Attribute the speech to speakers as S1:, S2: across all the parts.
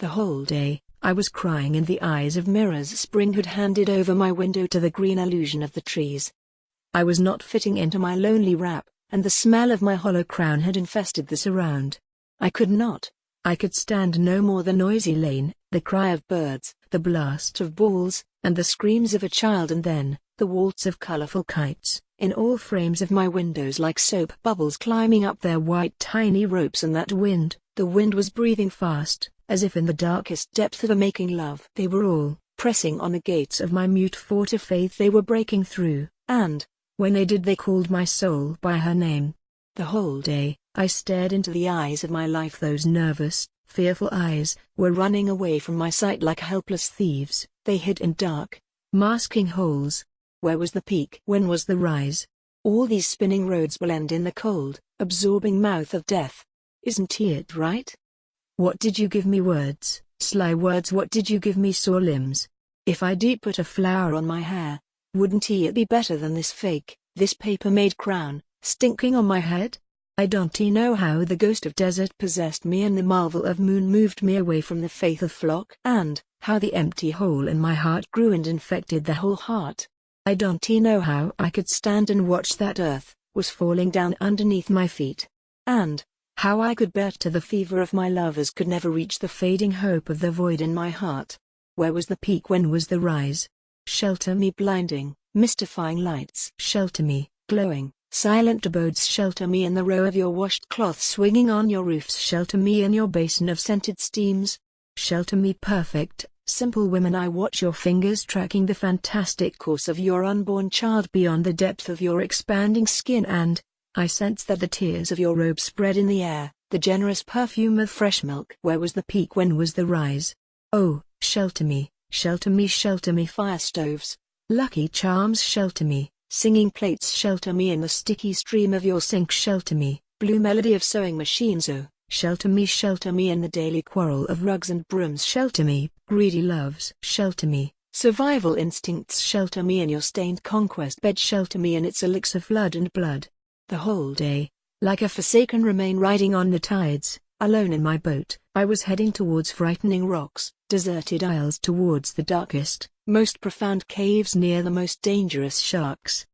S1: The whole day, I was crying in the eyes of mirrors spring had handed over my window to the green illusion of the trees. I was not fitting into my lonely wrap, and the smell of my hollow crown had infested the surround. I could stand no more the noisy lane, the cry of birds, the blast of balls, and the screams of a child, and then, the waltz of colorful kites, in all frames of my windows like soap bubbles climbing up their white tiny ropes, and that wind, the wind was breathing fast, as if in the darkest depth of a making love. They were all pressing on the gates of my mute fort of faith. They were breaking through, and, when they did, they called my soul by her name. The whole day, I stared into the eyes of my life. Those nervous, fearful eyes were running away from my sight like helpless thieves. They hid in dark, masking holes. Where was the peak? When was the rise? All these spinning roads will end in the cold, absorbing mouth of death. Isn't it right? What did you give me? Words, sly words. What did you give me? Sore limbs. If I did put a flower on my hair, wouldn't it be better than this fake, this paper-made crown, stinking on my head? I don't know how the ghost of desert possessed me and the marvel of moon moved me away from the faith of flock, and how the empty hole in my heart grew and infected the whole heart. I don't know how I could stand and watch that earth was falling down underneath my feet, and how I could bear to the fever of my lovers could never reach the fading hope of the void in my heart. Where was the peak? When was the rise? Shelter me, blinding, mystifying lights. Shelter me, glowing, silent abodes. Shelter me in the row of your washed cloth swinging on your roofs. Shelter me in your basin of scented steams. Shelter me, perfect, simple women. I watch your fingers tracking the fantastic course of your unborn child beyond the depth of your expanding skin, and I sense that the tears of your robe spread in the air, the generous perfume of fresh milk. Where was the peak? When was the rise? Oh, shelter me, shelter me, shelter me. Fire stoves, lucky charms. Shelter me, singing plates. Shelter me in the sticky stream of your sink. Shelter me, blue melody of sewing machines. Oh, shelter me in the daily quarrel of rugs and brooms. Shelter me, greedy loves. Shelter me, survival instincts. Shelter me in your stained conquest bed. Shelter me in its elixir flood and blood. The whole day, like a forsaken remain riding on the tides, alone in my boat, I was heading towards frightening rocks, deserted isles, towards the darkest, most profound caves near the most dangerous sharks.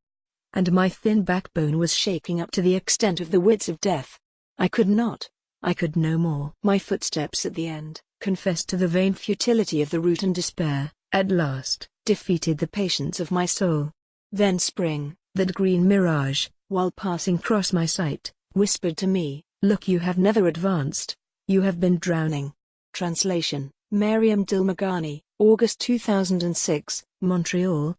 S1: And my thin backbone was shaking up to the extent of the wits of death. I could no more. My footsteps at the end, confessed to the vain futility of the route, and despair, at last, defeated the patience of my soul. Then spring, that green mirage, while passing across my sight, whispered to me, "Look, you have never advanced. You have been drowning." Translation: Mariam Dilmagani, August 2006, Montreal,